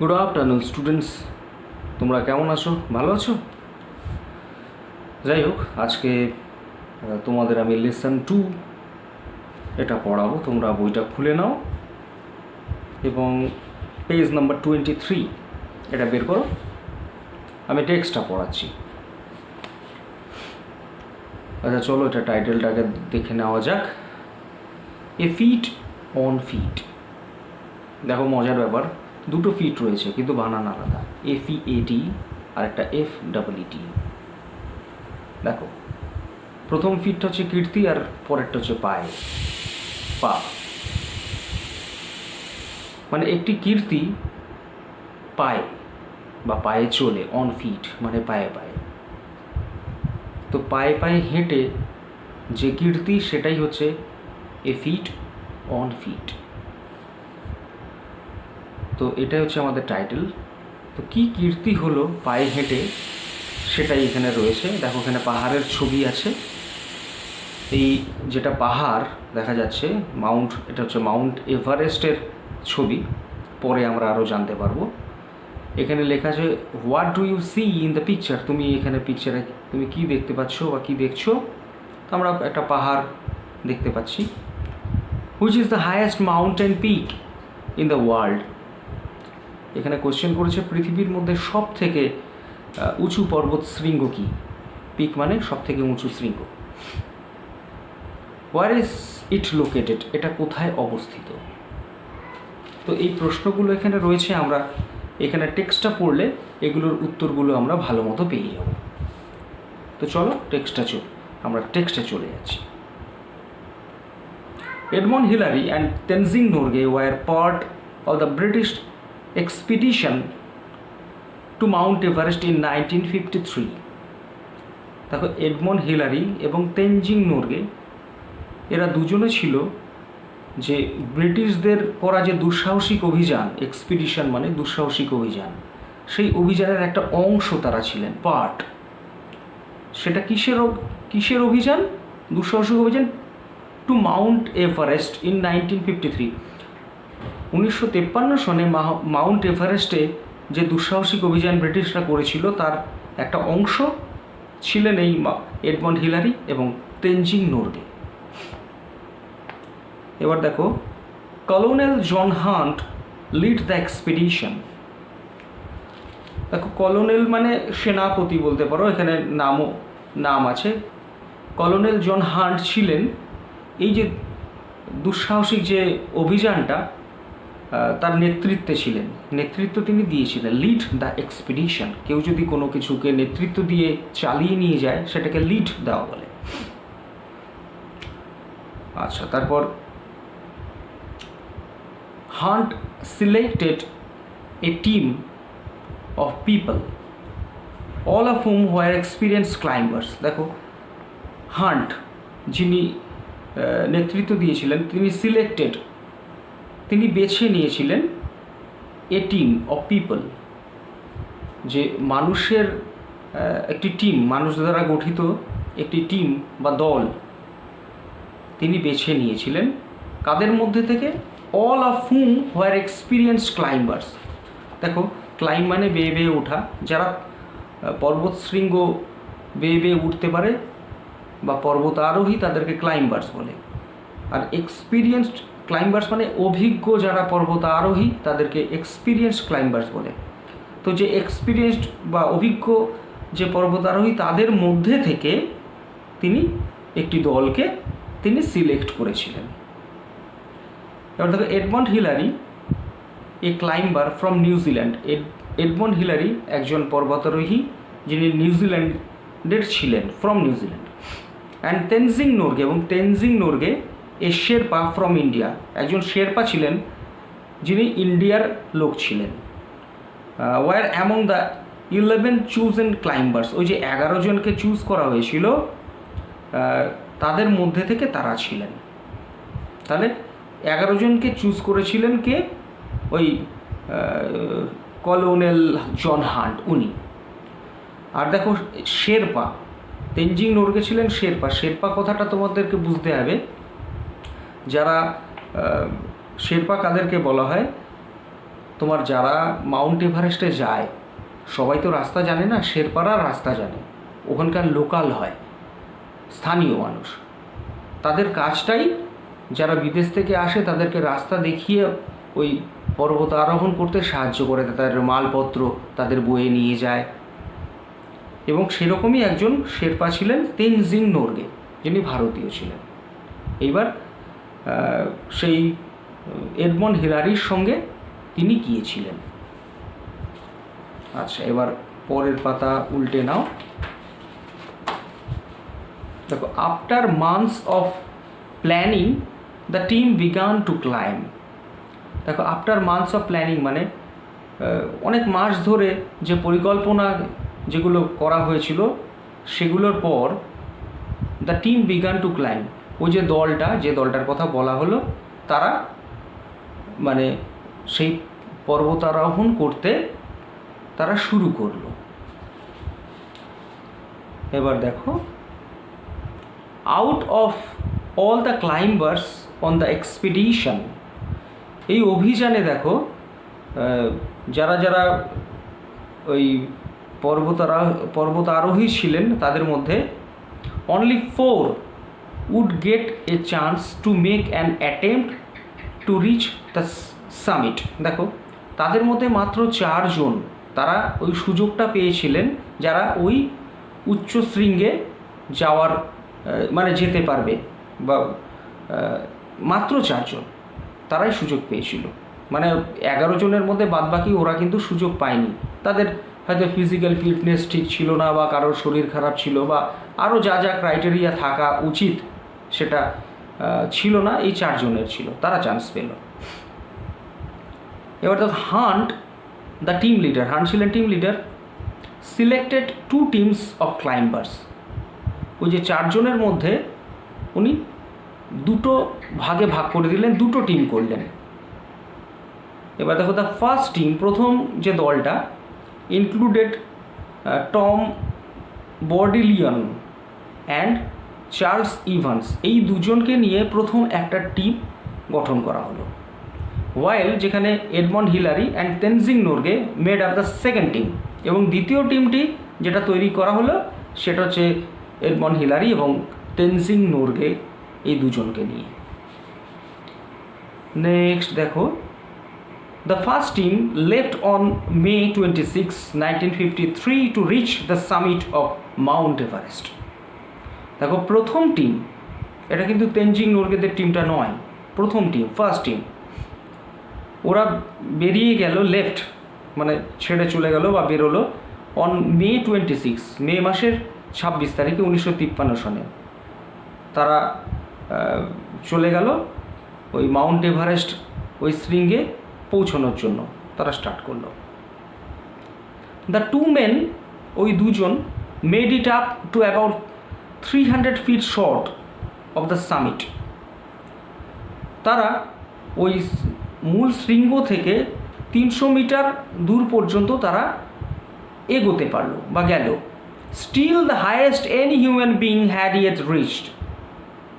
Good afternoon students, তোমরা কেমন আছো? ভালো আছো? যাই হোক, আজকে তোমাদের আমি লেসন 2 এটা পড়াবো। তোমরা বইটা খুলে নাও এবং পেজ নাম্বার 23 এটা বের করো। আমি টেক্সটটা পড়াচ্ছি। আচ্ছা চলো, এটা টাইটেলটাকে দেখে নেওয়া যাক। এ ফিট অন ফিট। দেখো মজার ব্যাপার, দুটো ফিট রয়েছে কিন্তু বানান আলাদা। FEAT আর একটা FEET। দেখো, প্রথম ফিটটা হচ্ছে কীর্তি আর পরেরটা হচ্ছে পায়ে, পা। মানে একটি কীর্তি পায়ে বা পায়ে চলে, অন ফিট মানে পায়ে পায়ে। তো পায়ে পায়ে হেঁটে যে কীর্তি সেটাই হচ্ছে এ ফিট অন ফিট। তো এটাই হচ্ছে আমাদের টাইটেল। তো কি কীর্তি হলো পায়ে হেঁটে সেটাই এখানে রয়েছে। দেখো এখানে পাহাড়ের ছবি আছে। এই যেটা পাহাড় দেখা যাচ্ছে মাউন্ট, এটা হচ্ছে মাউন্ট এভারেস্টের ছবি। পরে আমরা আরও জানতে পারবো। এখানে লেখা আছে what do you see in the picture. তুমি এখানে পিকচারে তুমি কি দেখতে পাচ্ছ বা কি দেখছো? তো আমরা একটা পাহাড় দেখতে পাচ্ছি। Which is the highest mountain peak in the world. এখানে কোশ্চেন করেছে পৃথিবীর মধ্যে সব থেকে উঁচু পর্বত শৃঙ্গ কী? পিক মানে সব থেকে উঁচু শৃঙ্গ। হোয়ার ইজ ইট লোকেটেড, এটা কোথায় অবস্থিত? তো এই প্রশ্নগুলো এখানে রয়েছে। আমরা এখানে টেক্সটটা পড়লে এগুলোর উত্তরগুলো আমরা ভালো মতো পেয়ে যাব। তো চলো আমরা টেক্সটে চলে যাচ্ছি। Edmund Hillary and Tenzing Norgay were part of the British expedition to Mount Everest in 1953। দেখো, এডমন্ড হিলারি এবং তেনজিং নোরগে এরা দুজনে ছিল যে ব্রিটিশদের করা যে দুঃসাহসিক অভিযান, এক্সপিডিশন মানে দুঃসাহসিক অভিযান, সেই অভিযানের একটা অংশ তারা ছিলেন, পার্ট। সেটা কিসের অভিযান? দুঃসাহসিক অভিযান টু মাউন্ট এভারেস্ট ইন 1953। 1953 সনে মাউন্ট এভারেস্টে যে দুঃসাহসিক অভিযান ব্রিটিশরা করেছিল তার একটা অংশ ছিলেন এই এডমন্ড হিলারি এবং তেনজিং নোরগে। এবার দেখো, colonel John Hunt lead the expedition. দেখো, কলোনেল মানে সেনাপতি বলতে পারো, এখানে নাম আছে। কলোনেল জন হান্ট ছিলেন এই যে দুঃসাহসিক যে অভিযানটা তার নেতৃত্বে ছিলেন, নেতৃত্ব তিনি দিয়েছিলেন। লিড দ্য এক্সপিডিশন, কেউ যদি কোনো কিছুকে নেতৃত্ব দিয়ে চালিয়ে নিয়ে যায় সেটাকে লিড দেওয়া বলে। আচ্ছা, তারপর Hunt selected a team of people, all of whom were experienced climbers. দেখো, হান্ট যিনি নেতৃত্ব দিয়েছিলেন তিনি বেছে নিয়েছিলেন এ টিম অফ পিপল, যে মানুষের একটি টিম, মানুষ দ্বারা গঠিত একটি টিম বা দল তিনি বেছে নিয়েছিলেন। কাদের মধ্যে থেকে? All of hmm where experienced climbers. দেখো, ক্লাইম্ব মানে বেয়ে বেয়ে ওঠা, যারা পর্বত শৃঙ্গ বেয়ে বেয়ে উঠতে পারে বা পর্বত আরোহী তাদেরকে ক্লাইম্বার্স বলে। আর এক্সপিরিয়েন্সড ক্লাইম্বার্স মানে অভিজ্ঞ যারা পর্বত আরোহী তাদেরকে এক্সপিরিয়েন্সড ক্লাইম্বার্স বলে। তো যে এক্সপিরিয়েন্সড বা অভিজ্ঞ যে পর্বত আরোহী তাদের মধ্যে থেকে তিনি একটি দলকে তিনি সিলেক্ট করেছিলেন। এবার দেখো, Edmund Hillary a climber from New Zealand. Edmund Hillary একজন পর্বতারোহী যিনি নিউজিল্যান্ডের ছিলেন, from New Zealand. And Tenzing Norgay, এবং Tenzing Norgay a Sherpa from India, একজন শেরপা ছিলেন যিনি ইন্ডিয়ার লোক ছিলেন। Were among the 11 chosen climbers, ওই যে 11 জনকে চুজ করা হয়েছিল তাদের মধ্যে থেকে তারা ছিলেন। তাহলে 11 জনকে চুজ করেছিলেন কে? ওই কলোনেল জন হান্ট, উনি। আর দেখো, শেরপা, তেনজিং নোরগে ছিলেন শেরপা। শেরপা কথাটা তোমাদেরকে বুঝতে হবে। যারা শেরপা কাদেরকে বলা হয়? তোমার যারা মাউন্ট এভারেস্টে যায় সবাই তো রাস্তা জানে না, শেরপারা রাস্তা জানে, ওখানকার লোকাল হয়, স্থানীয় মানুষ। তাদের কাজটাই যারা বিদেশ থেকে আসে তাদেরকে রাস্তা দেখিয়ে ওই পর্বত আরোহণ করতে সাহায্য করে, তাদের মালপত্র তাদের বয়ে নিয়ে যায়। এবং সেরকমই একজন শেরপা ছিলেন তেনজিং নোরগে, যিনি ভারতীয় ছিলেন। এইবার সেই এডমন্ড হিলারির সঙ্গে তিনি গিয়েছিলেন। আচ্ছা, এবার পরের পাতা উল্টে নাও। দেখো, after months of planning the team began to climb. দেখো, আফটার মান্থস অফ প্ল্যানিং মানে অনেক মাস ধরে যে পরিকল্পনা যেগুলো করা হয়েছিল সেগুলোর পর the team began to climb, ওই যে দলটার কথা বলা হলো, তারা মানে সেই পর্বতারোহণ করতে তারা শুরু করলো। এবার দেখো, out of all the climbers on the expedition, এই অভিযানে দেখো যারা যারা ওই পর্বতারোহী ছিলেন তাদের মধ্যে only 4 would get a chance to make an attempt to reach the summit। দেখো, তাদের মধ্যে মাত্র 4 জন তারা ওই সুযোগটা পেয়েছিলেন, যারা ওই উচ্চ শৃঙ্গে যাওয়ার মানে যেতে পারবে, বা মাত্র 4 জন তারাই সুযোগ পেয়েছিল। মানে 11 জনের মধ্যে বাদবাকি ওরা কিন্তু সুযোগ পায়নি। তাদের হয়তো ফিজিক্যাল ফিটনেস ঠিক ছিল না, বা কারোর শরীর খারাপ ছিল, বা আরও যা যা ক্রাইটেরিয়া থাকা উচিত সেটা ছিল না। এই 4 জনের ছিল, তারা চান্স পেল। এবার তো hunt the team leader, hunt ছিলেন team leader, selected 2 teams of climbers. ওই যে 4 জনের মধ্যে উনি 2 ভাগে ভাগ করে দিলেন, 2 টিম করলেন। এবার দেখো, দ্য ফার্স্ট টিম, প্রথম যে দলটা, included Tom Bourdillon and Charles Evans, এই 2 জনকে নিয়ে প্রথম একটা টিম গঠন করা হলো। ওয়াইল যেখানে Edmund Hillary and Tenzing Norgay made up the second team, এবং দ্বিতীয় টিমটি যেটা তৈরি করা হলো সেটা হচ্ছে এডমন্ড হিলারি এবং তেনজিং নোরগে, এই 2 জনকে নিয়ে। নেক্সট দেখো, the first team left on May 26, 1953 to reach the summit of Mount Everest। দেখো, প্রথম টিম, এটা কিন্তু তেনজিং নোরগেদের টিমটা নয়, প্রথম টিম, ফার্স্ট টিম, ওরা বেরিয়ে গেল, লেফট মানে ছেড়ে চলে গেল বা বেরোলো অন মে 26, মে মাসের 26 তারিখে 1953 সনে তারা চলে গেল ওই মাউন্ট এভারেস্ট ওই শৃঙ্গে পৌঁছানোর জন্য তারা স্টার্ট করলো। দ্য 2 men, ওই 2 জন, made it up to about 300 feet short of the summit. তারা ওই মূল শৃঙ্গ থেকে 300 মিটার দূর পর্যন্ত তারা এগোতে পারলো বা গেল। Still the highest any human being had yet reached,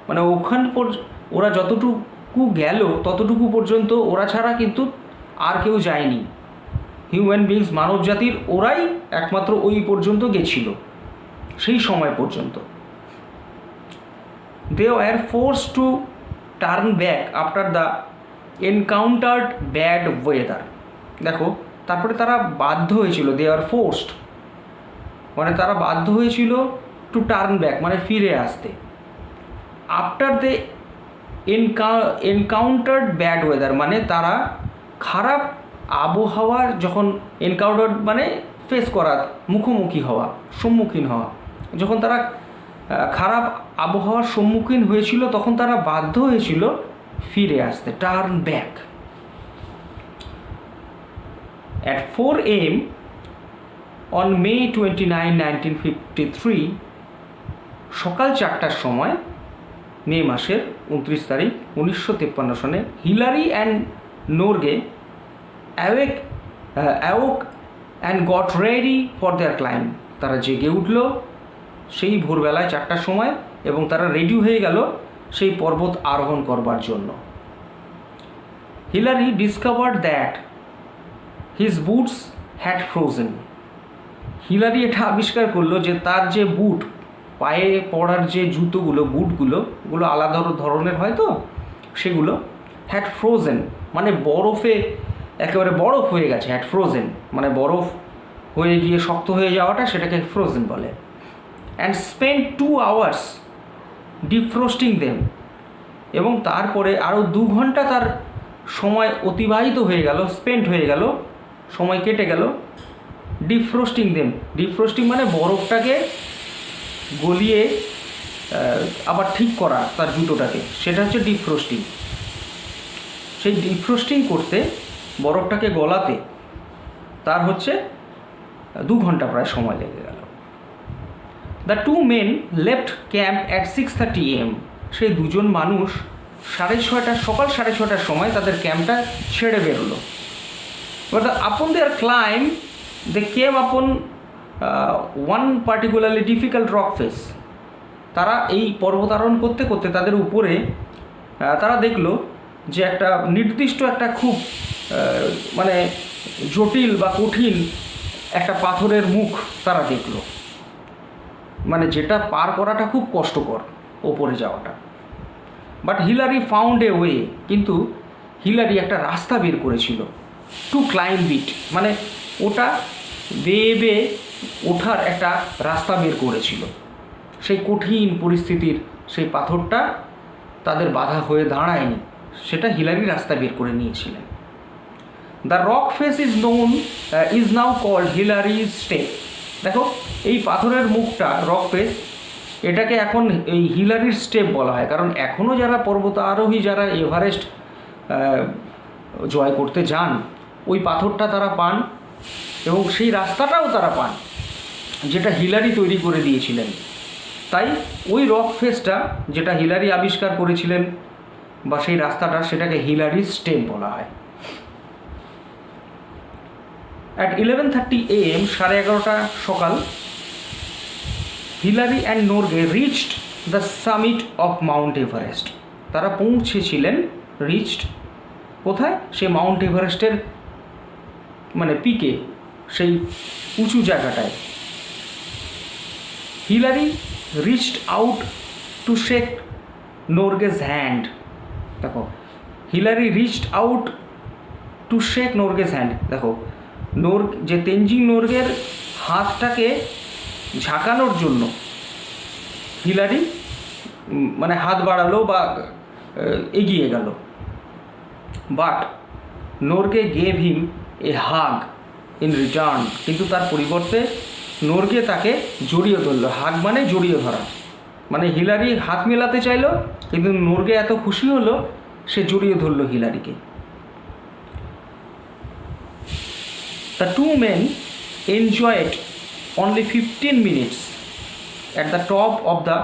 মানে ওখান ওরা যতটুকু গেল ততটুকু পর্যন্ত ওরা ছাড়া কিন্তু আর কেউ যায়নি। হিউম্যান বিংস, মানব জাতির, ওরাই একমাত্র ওই পর্যন্ত গেছিল সেই সময় পর্যন্ত। They were forced to turn back after the encountered bad weather. দেখো, তারপরে তারা বাধ্য হয়েছিল, দে আর ফোর্সড মানে তারা বাধ্য হয়েছিল টু টার্ন ব্যাক মানে ফিরে আসতে। After they encountered bad weather মানে তারা খারাপ আবহাওয়ার যখন এনকাউন্টার মানে ফেস করা, মুখোমুখি হওয়া, সম্মুখীন হওয়া, যখন তারা খারাপ আবহাওয়ার সম্মুখীন হয়েছিল তখন তারা বাধ্য হয়েছিল ফিরে আসতে, turn back. At 4 AM on May 29, 1953, সকাল 4টার সময় মে মাসের 29 তারিখ 1953 সনে Hillary and Norgay অ্যাওক and got ready for their climb. তারা জেগে উঠল সেই ভোরবেলায় 4টার সময় এবং তারা রেডি হয়ে গেল সেই পর্বত আরোহণ করবার জন্য। Hillary discovered that his boots had frozen. Hillary এটা আবিষ্কার করলো যে তার যে বুট, পায়ে পরার যে জুতোগুলো, বুটগুলো, ওগুলো আলাদা ধরনের হয় তো, সেগুলো হ্যাড ফ্রোজেন মানে বরফে একেবারে বরফ হয়ে গেছে। হ্যাড ফ্রোজেন মানে বরফ হয়ে গিয়ে শক্ত হয়ে যাওয়াটা, সেটাকে ফ্রোজেন বলে। And spend 2 hours defrosting them, এবং তারপরে আরও 2 ঘন্টা তার সময় অতিবাহিত হয়ে গেল, স্পেন্ড হয়ে গেল, সময় কেটে গেল ডিফ্রোস্টিং দেম। ডিফ্রোস্টিং মানে বরফটাকে গলিয়ে আবার ঠিক করা তার জুতোটাকে, সেটা হচ্ছে ডিফ্রোস্টিং। সেই ডিফ্রোস্টিং করতে, বরফটাকে গলাতে তার হচ্ছে 2 ঘন্টা প্রায় সময় লেগে গেল। The 2 men left camp at 6:30 AM। সেই দুজন মানুষ সকাল 6:30টার সময় তাদের ক্যাম্পটা ছেড়ে বেরোলো। But upon their climb, they came upon one particularly difficult rock face. তারা এই পর্বতারোহণ করতে করতে তাদের উপরে তারা দেখলো যে একটা নির্দিষ্ট একটা খুব মানে জটিল বা কঠিন একটা পাথরের মুখ তারা দেখলো, মানে যেটা পার করাটা খুব কষ্টকর, ওপরে যাওয়াটা। But Hillary found a way, কিন্তু হিলারি একটা রাস্তা বের করেছিল টু ক্লাইম্ব ইট, মানে ওটা বেয়ে বেয়ে ওঠার একটা রাস্তা বের করেছিল। সেই কঠিন পরিস্থিতির সেই পাথরটা তাদের বাধা হয়ে দাঁড়ায়নি, সেটা হিলারি রাস্তা বের করে নিয়েছিলেন। The rock face is now called Hillary's step. দেখো, এই পাথরের মুখটা, রক ফেস, এটাকে এখন এই হিলারির স্টেপ বলা হয়, কারণ এখনও যারা পর্বতারোহী, যারা এভারেস্ট জয় করতে যান, ওই পাথরটা তারা পান এবং সেই রাস্তাটাও তারা পান, যেটা হিলারি তৈরি করে দিয়েছিলেন। তাই ওই রক ফেসটা যেটা হিলারি আবিষ্কার করেছিলেন, বা সেই রাস্তাটা, সেটাকে হিলারির স্টেপ বলা হয়। অ্যাট 11:30 AM, 11:30 সকাল, Hillary and Norgay reached the summit of Mount Everest. তারা পৌঁছেছিলেন, রিচড কোথায়? সে মাউন্ট এভারেস্টের মানে পিকে, সেই উঁচু জায়গাটায়। Hillary reached out to shake Norgay's hand. দেখো, Hillary reached out to shake Norgay's hand. দেখো, যে তেনজিং নোরগের হাতটাকে ঝাঁকানোর জন্য হিলারি মানে হাত বাড়ালো বা এগিয়ে গেল। But Norgay gave him a hug in return, কিন্তু তার পরিবর্তে নোরগে তাকে জড়িয়ে ধরল। হাগ মানে জড়িয়ে ধরা, মানে হিলারি হাত মেলাতে চাইল, কিন্তু নোরগে এত খুশি হলো, সে জড়িয়ে ধরল হিলারিকে। The 2 men enjoyed only 15 minutes at the top of the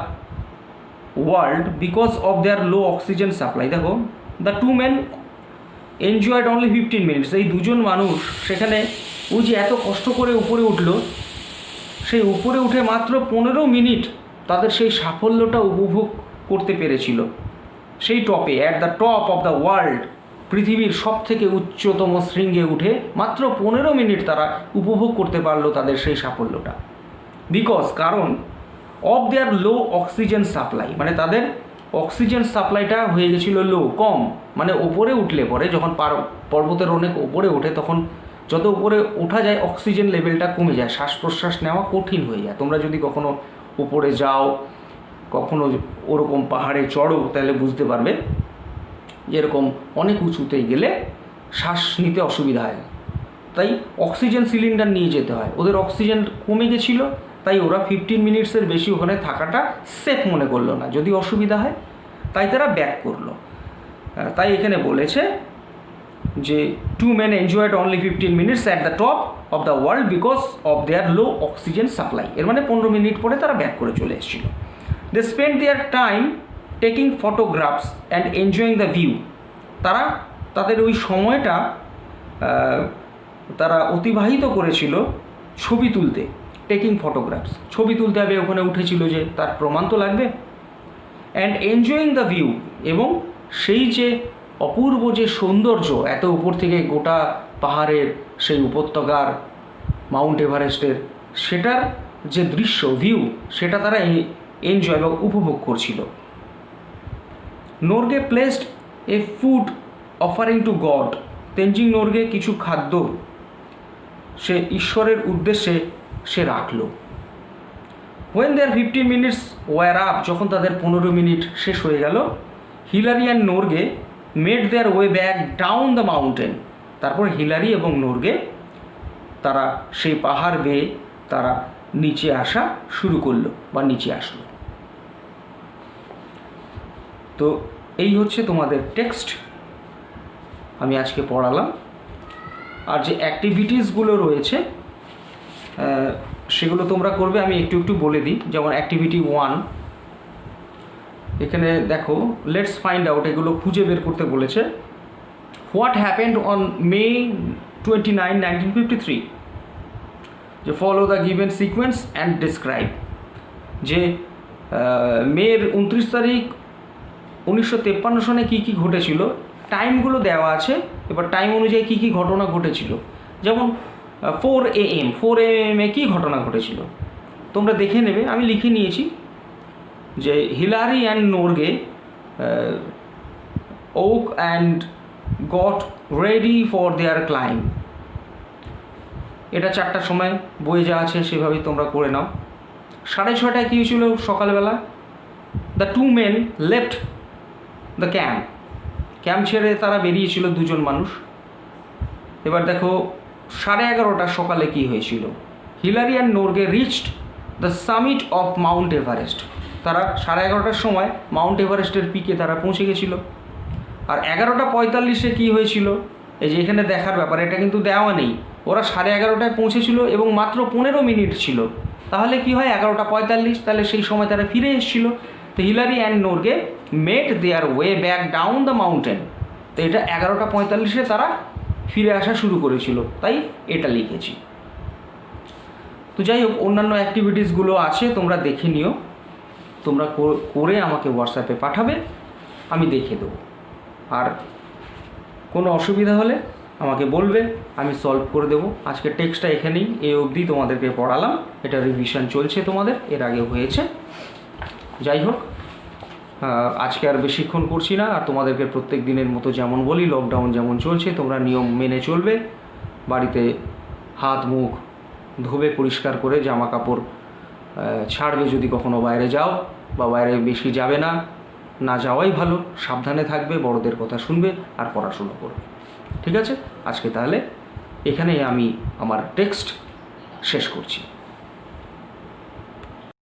world because of their low oxygen supply. দেখো, the 2 men enjoyed only 15 minutes. এই দুজন মানুষ সেখানে ওই যে এত কষ্ট করে উপরে উঠলো, সেই উপরে উঠে মাত্র 15 মিনিট তাদের সেই সাফল্যটা উপভোগ করতে পেরেছিল। সেই টপে, at the top of the world, পৃথিবীর সব থেকে উচ্চতম শৃঙ্গে উঠে মাত্র 15 মিনিট তারা উপভোগ করতে পারলো তাদের সেই সাফল্যটা। কারণ of their low oxygen supply, মানে তাদের অক্সিজেন সাপ্লাইটা হয়ে গেছিলো লো, কম। মানে ওপরে উঠলে পরে, যখন পর্বতের অনেক ওপরে ওঠে, তখন যত উপরে ওঠা যায় অক্সিজেন লেভেলটা কমে যায়, শ্বাস প্রশ্বাস নেওয়া কঠিন হয়ে যায়। তোমরা যদি কখনো উপরে যাও, কখনো ওরকম পাহাড়ে চড়ো, তাহলে বুঝতে পারবে যেরকম অনেক উঁচুতে গেলে শ্বাস নিতে অসুবিধা হয়, তাই অক্সিজেন সিলিন্ডার নিয়ে যেতে হয়। ওদের অক্সিজেন কমে গেছিলো, তাই ওরা 15 মিনিটসের বেশি ওখানে থাকাটা সেফ মনে করলো না, যদি অসুবিধা হয়, তাই তারা ব্যাক করলো। তাই এখানে বলেছে যে 2 men enjoyed only 15 minutes at the top of the world because of their low oxygen supply. এর মানে 15 মিনিট পরে তারা ব্যাক করে চলে এসেছিল। They spent their time taking photographs and enjoying the view. তারা তাদের ওই সময়টা তারা অতিবাহিত করেছিল ছবি তুলতে, টেকিং ফটোগ্রাফস, ছবি তুলতে হবে, ওখানে উঠেছিল যে, তার প্রমাণ তো লাগবে। অ্যান্ড এনজয়িং দ্য ভিউ, এবং সেই যে অপূর্ব যে সৌন্দর্য, এত উপর থেকে গোটা পাহাড়ের সেই উপত্যকার মাউন্ট এভারেস্টের সেটার যে দৃশ্য ভিউ সেটা তারা এনজয় বা উপভোগ করছিল। Norgay placed a food offering to God, Tenzing Norgay কিছু খাদ্য সে ঈশ্বরের উদ্দেশ্যে সে রাখল। When their 15 minutes were up, যখন তাদের 15 মিনিট শেষ হয়ে গেল, Hillary and Norgay made their way back down the mountain. তারপর হিলারি এবং নোরগে তারা সেই পাহাড় বেয়ে তারা নিচে আসা শুরু করলো বা নিচে আসলো। তো এই হচ্ছে তোমাদের টেক্সট আমি আজকে পড়ালাম। আর যে অ্যাক্টিভিটিসগুলো রয়েছে সেগুলো তোমরা করবে, আমি একটু একটু বলে দিই। যেমন অ্যাক্টিভিটি 1, এখানে দেখো লেটস ফাইন্ড আউট, এগুলো খুঁজে বের করতে বলেছে। হোয়াট হ্যাপেন্ড অন মে 29, 1953, যে follow the given sequence and describe, যে মের 29 তারিখ 1953 সনে কী কী ঘটেছিল, টাইমগুলো দেওয়া আছে। এবার টাইম অনুযায়ী কী কী ঘটনা ঘটেছিল, যেমন 4 AM কী ঘটনা ঘটেছিল তোমরা দেখে নেবে, আমি লিখে নিয়েছি। যে Hillary and Norgay woke and got ready for their climb, এটা 4টার সময় বয়ে যা আছে সেভাবেই তোমরা করে নাও। 6:30টায় কী হয়েছিল সকালবেলা, the 2 men left the camp ছেড়ে তারা বেরিয়েছিল 2 জন মানুষ। এবার দেখো 11:30 সকালে কী হয়েছিল, Hillary and Norgay reached the summit of Mount Everest, তারা 11:30টার সময় মাউন্ট এভারেস্টের পিকে তারা পৌঁছে গেছিল। আর 11:45 কী হয়েছিল, এই যে এখানে দেখার ব্যাপার, এটা কিন্তু দেওয়া নেই। ওরা 11:30টায় পৌঁছেছিল এবং মাত্র 15 মিনিট ছিল, তাহলে কি হয় 11:45, তাহলে সেই সময় তারা ফিরে এসেছিল। তো Hillary and Norgay made their way back down the mountain, তো এটা 11:45 তারা ফিরে আসা শুরু করেছিল, তাই এটা লিখেছি। তো যাই হোক, অন্যান্য অ্যাক্টিভিটিসগুলো আছে, তোমরা দেখে নিও, তোমরা করে আমাকে হোয়াটসঅ্যাপে পাঠাবে, আমি দেখে দেবো। আর কোনো অসুবিধা হলে আমাকে বলবে, আমি সলভ করে দেবো। আজকে টেক্সটটা এখানেই এই অবধি তোমাদেরকে পড়ালাম, এটা রিভিশন চলছে তোমাদের, এর আগে হয়েছে। যাই হোক, আজকে আর বেশিক্ষণ করছি না। আর তোমাদেরকে প্রত্যেক দিনের মতো যেমন বলি, লকডাউন যেমন চলছে তোমরা নিয়ম মেনে চলবে, বাড়িতে হাত মুখ ধোবে পরিষ্কার করে, জামা কাপড় ছাড়বে যদি কখনো বাইরে যাও, বা বাইরে বেশি যাবে না, না যাওয়াই ভালো, সাবধানে থাকবে, বড়দের কথা শুনবে আর পড়াশুনো করবে। ঠিক আছে, আজকে তাহলে এখানেই আমি আমার টেক্সট শেষ করছি।